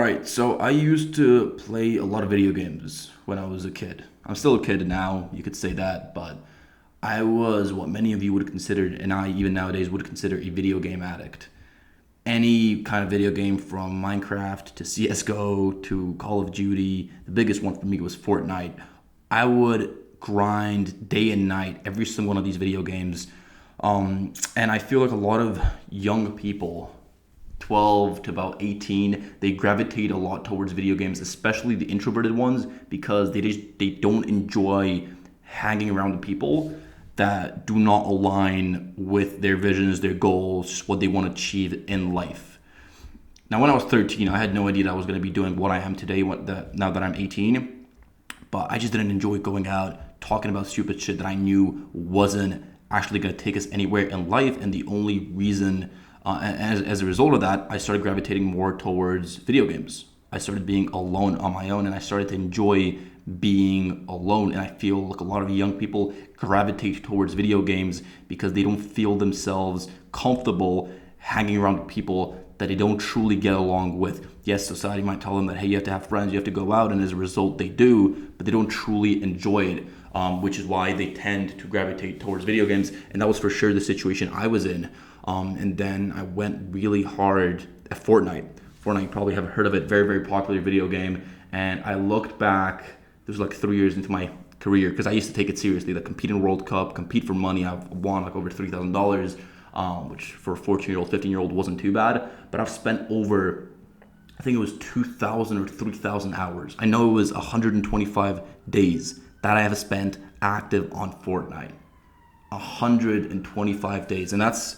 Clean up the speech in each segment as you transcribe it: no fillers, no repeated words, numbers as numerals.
Right, so I used to play a lot of video games when I was a kid. I'm still a kid now, you could say that, but I was what many of you would consider, and I even nowadays would consider a video game addict. Any kind of video game from Minecraft to CSGO to Call of Duty, the biggest one for me was Fortnite. I would grind day and night every single one of these video games. And I feel like a lot of young people 12 to about 18, they gravitate a lot towards video games, especially the introverted ones, because they don't enjoy hanging around with people that do not align with their visions, their goals, just what they want to achieve in life. Now, when I was 13, I had no idea that I was going to be doing what I am today. Now that I'm 18, but I just didn't enjoy going out talking about stupid shit that I knew wasn't actually going to take us anywhere in life, and the only reason as a result of that, I started gravitating more towards video games. I started being alone on my own, and I started to enjoy being alone. And I feel like a lot of young people gravitate towards video games because they don't feel themselves comfortable hanging around with people that they don't truly get along with. Yes, society might tell them that, hey, you have to have friends, you have to go out, and as a result, they do, but they don't truly enjoy it, which is why they tend to gravitate towards video games. And that was for sure the situation I was in. And then I went really hard at Fortnite. Fortnite, you probably have heard of it, very, very popular video game. And I looked back, this was like 3 years into my career, because I used to take it seriously, like compete in World Cup, compete for money. I've won like over $3,000, which for a 14-year-old, 15-year-old wasn't too bad. But I've spent over, I think it was 2,000 or 3,000 hours. I know it was 125 days that I have spent active on Fortnite. 125 days. And that's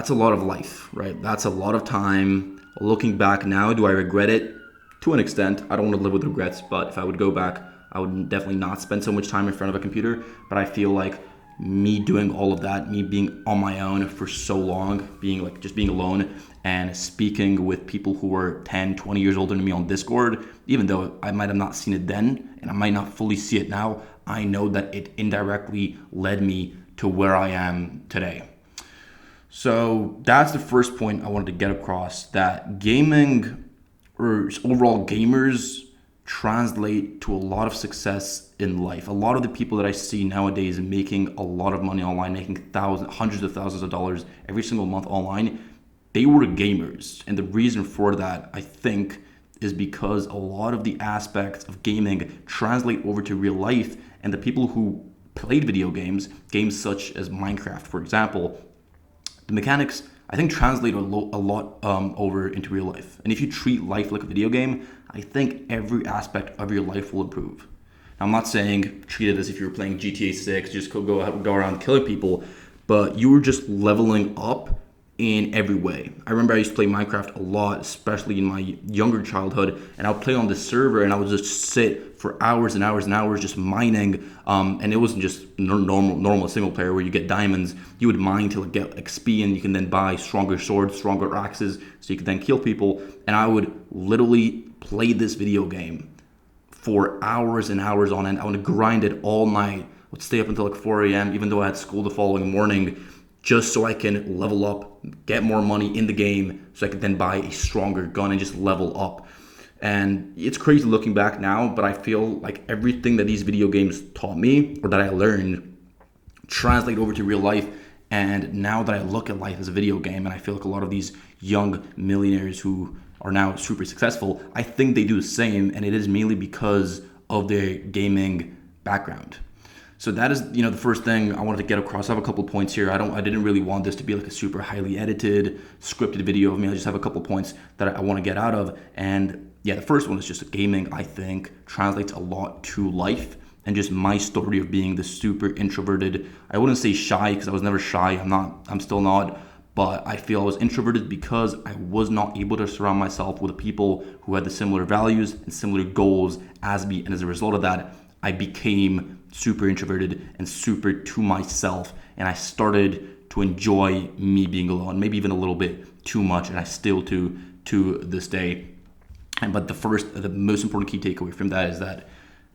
a lot of life, right? That's a lot of time. Looking back now, do I regret it? To an extent. I don't want to live with regrets, but if I would go back, I would definitely not spend so much time in front of a computer. But I feel like me doing all of that, me being on my own for so long, being alone and speaking with people who were 10, 20 years older than me on Discord, even though I might have not seen it then and I might not fully see it now, I know that it indirectly led me to where I am today. So that's the first point I wanted to get across, that gaming or overall gamers translate to a lot of success in life. A lot of the people that I see nowadays making a lot of money online, making hundreds of thousands of dollars every single month online, they were gamers. And the reason for that, I think, is because a lot of the aspects of gaming translate over to real life, and the people who played video games such as Minecraft, for example, the mechanics, I think, translate a lot over into real life. And if you treat life like a video game, I think every aspect of your life will improve. Now, I'm not saying treat it as if you were playing GTA 6, just go around killing people, but you were just leveling up in every way. I remember I used to play Minecraft a lot, especially in my younger childhood, and I would play on this server and I would just sit for hours and hours and hours just mining, and it wasn't just normal single player where you get diamonds. You would mine till get XP, and you can then buy stronger swords, stronger axes, so you could then kill people. And I would literally play this video game for hours and hours on end. I would grind it all night. I would stay up until like 4 a.m. even though I had school the following morning, just so I can level up, get more money in the game, so I could then buy a stronger gun and just level up. And it's crazy looking back now, but I feel like everything that these video games taught me, or that I learned, translate over to real life. And now that I look at life as a video game, and I feel like a lot of these young millionaires who are now super successful, I think they do the same, and it is mainly because of their gaming background. So that is, the first thing I wanted to get across. I have a couple points here. I didn't really want this to be like a super highly edited, scripted video of me. I just have a couple points that I want to get out of. And yeah, the first one is just gaming, I think, translates a lot to life. And just my story of being the super introverted, I wouldn't say shy, because I was never shy. I'm still not. But I feel I was introverted because I was not able to surround myself with people who had the similar values and similar goals as me. And as a result of that, I became super introverted and super to myself, and I started to enjoy me being alone, maybe even a little bit too much, and I still do to this day. But the most important key takeaway from that is that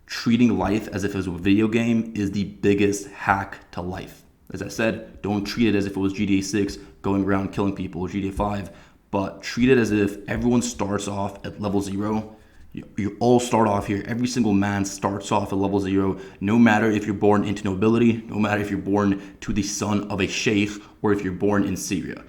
treating life as if it was a video game is the biggest hack to life. As I said, don't treat it as if it was GTA 6 going around killing people, or GTA 5, but treat it as if everyone starts off at level zero. You all start off here. Every single man starts off at level zero, no matter if you're born into nobility, no matter if you're born to the son of a sheikh, or if you're born in Syria.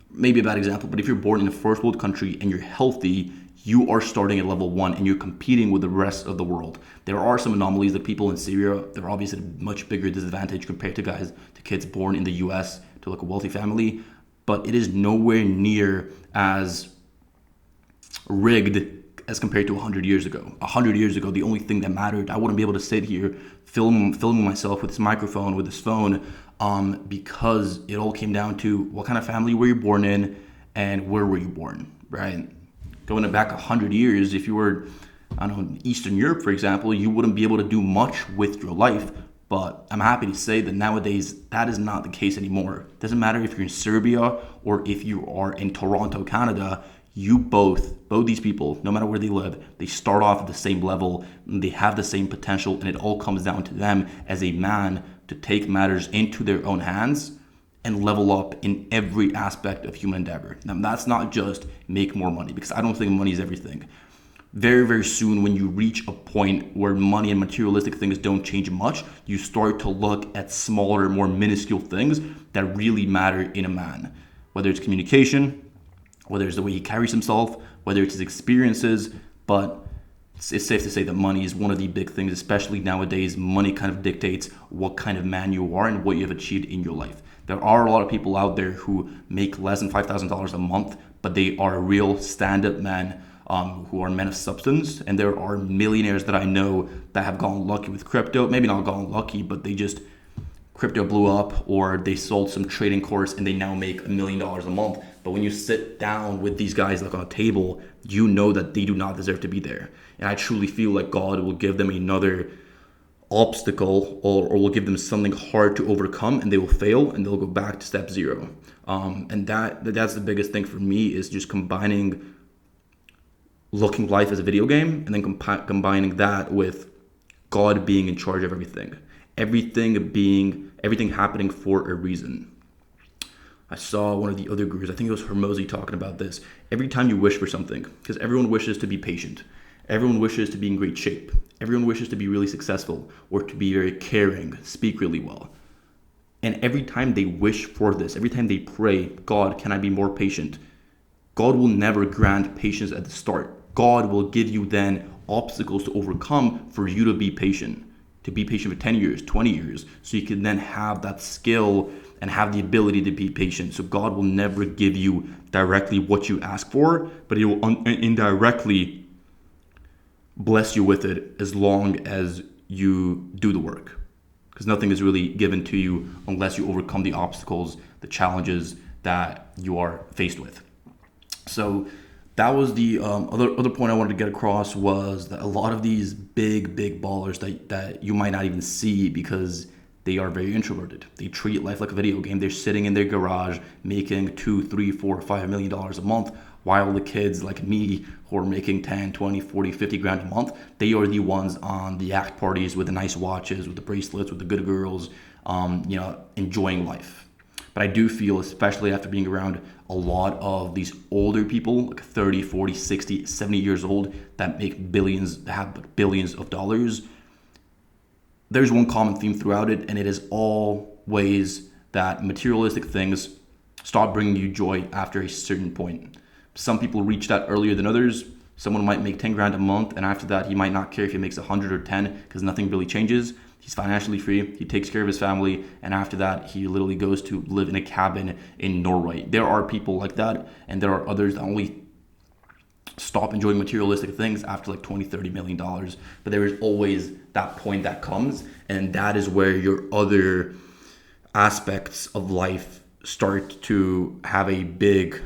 Maybe a bad example, but if you're born in a first world country and you're healthy, you are starting at level 1 and you're competing with the rest of the world. There are some anomalies, like people in Syria, they're obviously at a much bigger disadvantage compared to kids born in the US to like a wealthy family, but it is nowhere near as rigged as compared to 100 years ago. 100 years ago, the only thing that mattered, I wouldn't be able to sit here filming myself with this microphone, with this phone, because it all came down to what kind of family were you born in and where were you born, right? Going back 100 years, if you were, I don't know, in Eastern Europe, for example, you wouldn't be able to do much with your life. But I'm happy to say that nowadays, that is not the case anymore. It doesn't matter if you're in Serbia or if you are in Toronto, Canada, both these people, no matter where they live, they start off at the same level, and they have the same potential, and it all comes down to them as a man to take matters into their own hands and level up in every aspect of human endeavor. Now, that's not just make more money, because I don't think money is everything. Very, very soon, when you reach a point where money and materialistic things don't change much, you start to look at smaller, more minuscule things that really matter in a man. Whether it's communication, whether it's the way he carries himself, whether it's his experiences, but it's safe to say that money is one of the big things, especially nowadays. Money kind of dictates what kind of man you are and what you have achieved in your life. There are a lot of people out there who make less than $5,000 a month, but they are real stand-up men who are men of substance. And there are millionaires that I know that have gone lucky with crypto. Maybe not gone lucky, but crypto blew up, or they sold some trading course and they now make $1 million a month. But when you sit down with these guys like on a table, you know that they do not deserve to be there. And I truly feel like God will give them another obstacle, or will give them something hard to overcome, and they will fail and they'll go back to step zero. And that's the biggest thing for me, is just combining looking life as a video game, and then combining that with God being in charge of everything. Everything happening for a reason. I saw one of the other gurus, I think it was Hormozy, talking about this. Every time you wish for something, because everyone wishes to be patient, everyone wishes to be in great shape, everyone wishes to be really successful, or to be very caring, speak really well. And every time they wish for this, every time they pray, God, can I be more patient? God will never grant patience at the start. God will give you then obstacles to overcome for you to be patient for 10 years, 20 years, so you can then have that skill and have the ability to be patient. So God will never give you directly what you ask for, but He will indirectly bless you with it as long as you do the work. Because nothing is really given to you unless you overcome the obstacles, the challenges that you are faced with. So that was the other point I wanted to get across, was that a lot of these big ballers that you might not even see because they are very introverted. They treat life like a video game. They're sitting in their garage making $2, $3, $4, $5 million a month, while the kids like me who are making 10, 20, 40, 50 grand a month, they are the ones on the yacht parties with the nice watches, with the bracelets, with the good girls, enjoying life. But I do feel, especially after being around a lot of these older people, like 30, 40, 60, 70 years old, that make billions, that have billions of dollars, there's one common theme throughout it, and it is always that materialistic things stop bringing you joy after a certain point. Some people reach that earlier than others. Someone might make 10 grand a month, and after that, he might not care if he makes 100 or 10, because nothing really changes. He's financially free, he takes care of his family, and after that, he literally goes to live in a cabin in Norway. There are people like that, and there are others that only stop enjoying materialistic things after like $20, $30 million. But there is always that point that comes, and that is where your other aspects of life start to have a big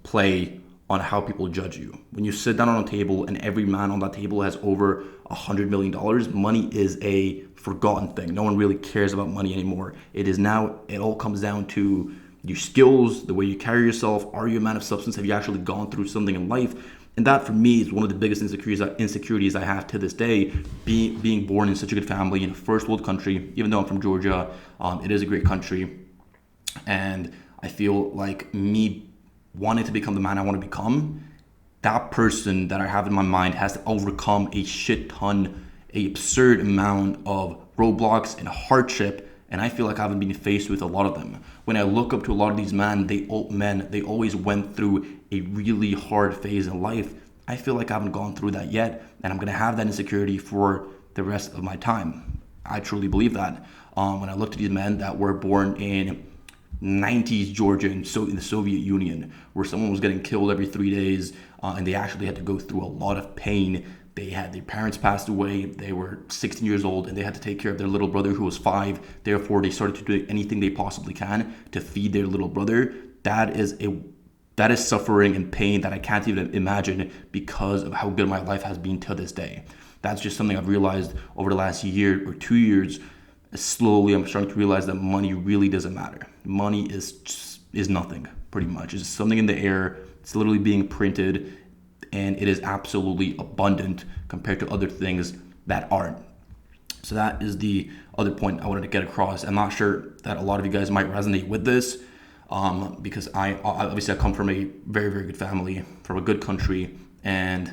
play on how people judge you. When you sit down on a table and every man on that table has over $100 million, money is a forgotten thing. No one really cares about money anymore. It all comes down to your skills, the way you carry yourself. Are you a man of substance? Have you actually gone through something in life? And that for me is one of the biggest insecurities I have to this day, being born in such a good family in a first world country. Even though I'm from Georgia, it is a great country. And I feel like me wanting to become the man I want to become, that person that I have in my mind has to overcome a shit ton, a absurd amount of roadblocks and hardship. And I feel like I haven't been faced with a lot of them. When I look up to a lot of these men, they always went through a really hard phase in life. I feel like I haven't gone through that yet, and I'm gonna have that insecurity for the rest of my time. I truly believe that. When I look to these men that were born in 90s Georgia in the Soviet Union, where someone was getting killed every 3 days, and they actually had to go through a lot of pain. They had their parents passed away. They were 16 years old, and they had to take care of their little brother who was 5. Therefore, they started to do anything they possibly can to feed their little brother. That is suffering and pain that I can't even imagine because of how good my life has been to this day. That's just something I've realized over the last year or 2 years. Slowly, I'm starting to realize that money really doesn't matter. Money is nothing, pretty much. It's something in the air. It's literally being printed, and it is absolutely abundant compared to other things that aren't. So that is the other point I wanted to get across. I'm not sure that a lot of you guys might resonate with this, because I come from a very, very good family, from a good country, and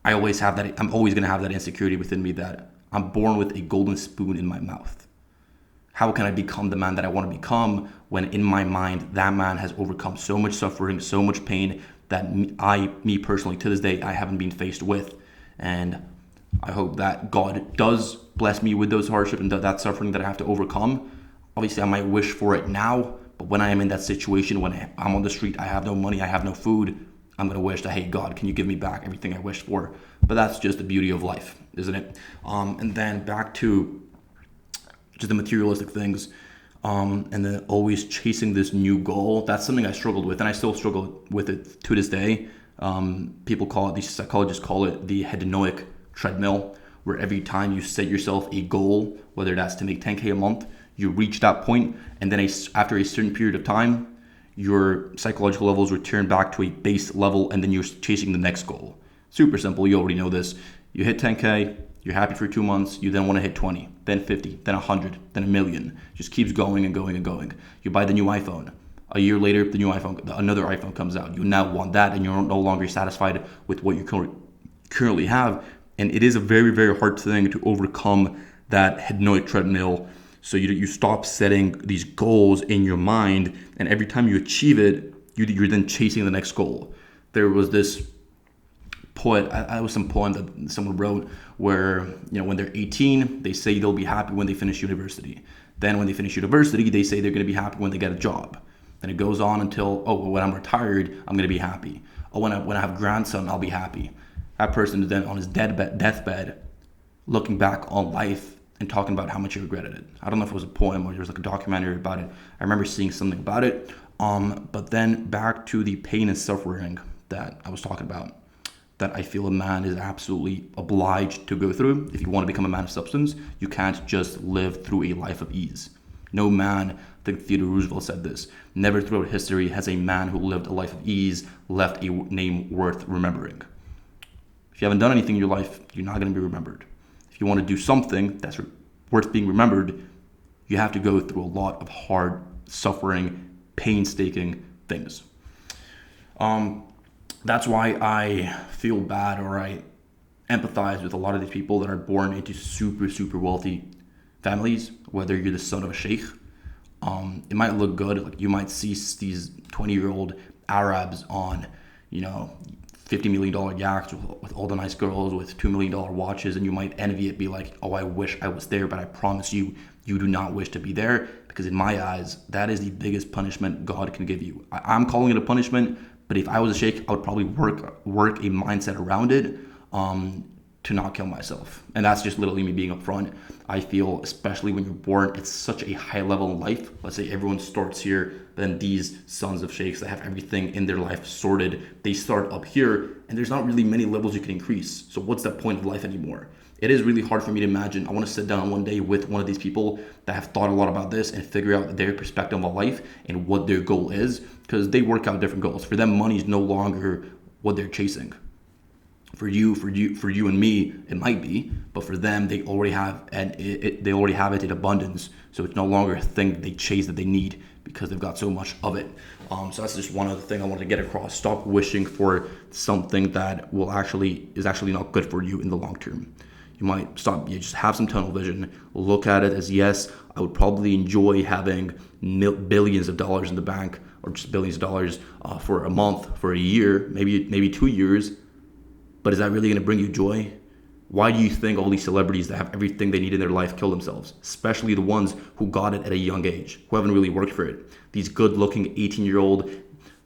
I'm always going to have that insecurity within me that I'm born with a golden spoon in my mouth. How can I become the man that I want to become when in my mind that man has overcome so much suffering, so much pain that me personally to this day I haven't been faced with? And I hope that God does bless me with those hardships and that suffering that I have to overcome. Obviously, I might wish for it now, but when I am in that situation, when I'm on the street, I have no money, I have no food, I'm going to wish that, hey, God, can you give me back everything I wished for? But that's just the beauty of life, isn't it? And then back to just the materialistic things, and then always chasing this new goal. That's something I struggled with, and I still struggle with it to this day. These psychologists call it the hedonic treadmill, where every time you set yourself a goal, whether that's to make 10K a month, you reach that point, and then after a certain period of time, your psychological levels return back to a base level, and then you're chasing the next goal. Super simple. You already know this. You hit 10K, you're happy for 2 months, you then want to hit 20, then 50, then 100, then a million. Just keeps going and going and going. You buy the new iPhone. A year later, another iPhone comes out. You now want that, and you're no longer satisfied with what you currently have. And it is a very, very hard thing to overcome that hedonic treadmill. So you stop setting these goals in your mind, and every time you achieve it, you're then chasing the next goal. There was this some poem that someone wrote where, when they're 18, they say they'll be happy when they finish university. Then when they finish university, they say they're going to be happy when they get a job. Then it goes on until, when I'm retired, I'm going to be happy. When I have a grandson, I'll be happy. That person is then on his deathbed, looking back on life and talking about how much he regretted it. I don't know if it was a poem or there was like a documentary about it. I remember seeing something about it. But then back to the pain and suffering that I was talking about, that I feel a man is absolutely obliged to go through. If you want to become a man of substance, you can't just live through a life of ease. No man, I think Theodore Roosevelt said this, never throughout history has a man who lived a life of ease left a name worth remembering. If you haven't done anything in your life, you're not going to be remembered. If you want to do something that's worth being remembered, you have to go through a lot of hard, suffering, painstaking things. That's why I feel bad, or I empathize with a lot of these people that are born into super, super wealthy families, whether you're the son of a sheikh. It might look good. Like you might see these 20-year-old Arabs on, $50 million yachts with all the nice girls with $2 million watches, and you might envy it, be like, oh, I wish I was there, but I promise you, you do not wish to be there, because in my eyes, that is the biggest punishment God can give you. I'm calling it a punishment, but if I was a sheikh, I would probably work a mindset around it to not kill myself. And that's just literally me being upfront. I feel, especially when you're born, it's such a high level in life. Let's say everyone starts here, then these sons of sheikhs that have everything in their life sorted, they start up here, and there's not really many levels you can increase. So what's the point of life anymore? It is really hard for me to imagine. I want to sit down one day with one of these people that have thought a lot about this and figure out their perspective on life and what their goal is, because they work out different goals. For them, money is no longer what they're chasing. For you and me, it might be, but for them, they already have it in abundance. So it's no longer a thing they chase that they need because they've got so much of it. So that's just one other thing I wanted to get across. Stop wishing for something that is actually not good for you in the long term. You might stop, you just have some tunnel vision, look at it as, yes, I would probably enjoy having billions of dollars in the bank, or just billions of dollars for a month, for a year, maybe 2 years, but is that really going to bring you joy? Why do you think all these celebrities that have everything they need in their life kill themselves? Especially the ones who got it at a young age, who haven't really worked for it. These good-looking 18-year-old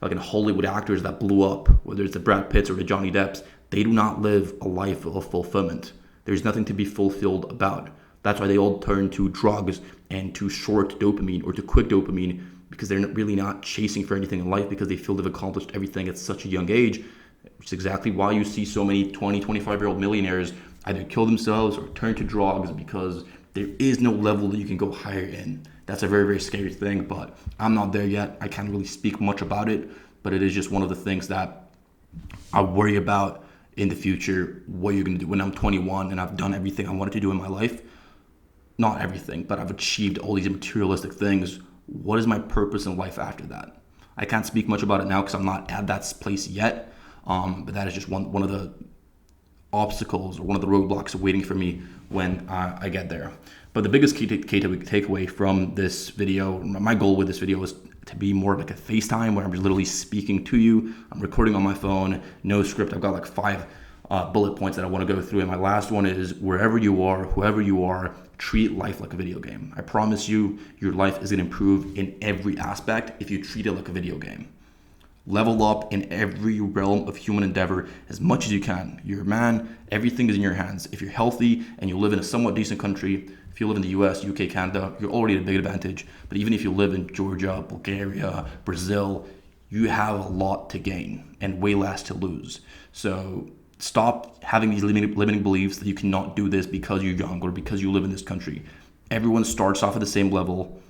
fucking Hollywood actors that blew up, whether it's the Brad Pitts or the Johnny Depps, they do not live a life of fulfillment. There's nothing to be fulfilled about. That's why they all turn to drugs and to short dopamine or to quick dopamine, because they're really not chasing for anything in life, because they feel they've accomplished everything at such a young age, which is exactly why you see so many 20, 25-year-old millionaires either kill themselves or turn to drugs, because there is no level that you can go higher in. That's a very, very scary thing, but I'm not there yet. I can't really speak much about it, but it is just one of the things that I worry about in the future. What you're going to do when I'm 21 and I've done everything I wanted to do in my life. Not everything, but I've achieved all these materialistic things. What is my purpose in life after that? I can't speak much about it now because I'm not at that place yet, but that is just one of the obstacles or one of the roadblocks waiting for me when I get there. But the biggest key takeaway from this video, my goal with this video is to be more like a FaceTime where I'm literally speaking to you. I'm recording on my phone, no script. I've got like 5 bullet points that I want to go through. And my last one is, wherever you are, whoever you are, treat life like a video game. I promise you, your life is going to improve in every aspect if you treat it like a video game. Level up in every realm of human endeavor as much as you can. You're a man, everything is in your hands. If you're healthy and you live in a somewhat decent country, if you live in the US, UK, Canada, you're already at a big advantage. But even if you live in Georgia, Bulgaria, Brazil, you have a lot to gain and way less to lose. So stop having these limiting beliefs that you cannot do this because you're young or because you live in this country. Everyone starts off at the same level.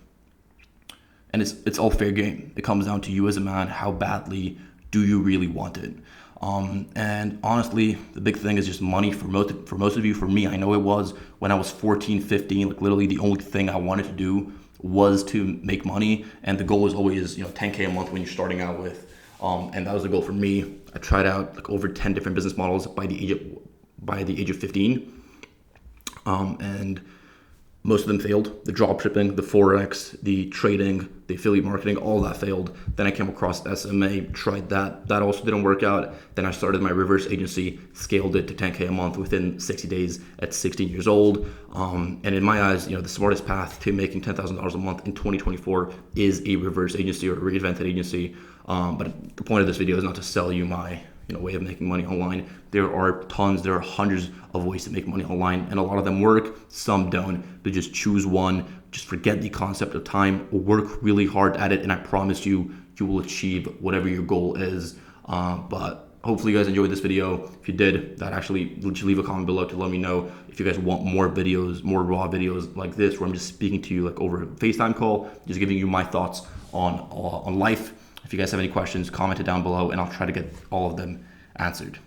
And it's all fair game. It comes down to you as a man. How badly do you really want it? And honestly, the big thing is just money for most of you. For me, I know it was when I was 14, 15. Like literally, the only thing I wanted to do was to make money, and the goal was always 10K a month when you're starting out with. And that was the goal for me. I tried out like over 10 different business models by the age of 15, and most of them failed. The drop shipping, the Forex, the trading, the affiliate marketing, all that failed. Then I came across SMA, tried that. That also didn't work out. Then I started my reverse agency, scaled it to 10K a month within 60 days at 16 years old. And in my eyes, the smartest path to making $10,000 a month in 2024 is a reverse agency or a reinvented agency. But the point of this video is not to sell you my way of making money online. There are hundreds of ways to make money online, and a lot of them work, some don't. But just choose one. Just forget the concept of time. Work really hard at it, and I promise you, you will achieve whatever your goal is. But hopefully you guys enjoyed this video. If you did, leave a comment below to let me know if you guys want more videos, more raw videos like this, where I'm just speaking to you like over a FaceTime call, just giving you my thoughts on life. If you guys have any questions, comment it down below and I'll try to get all of them answered.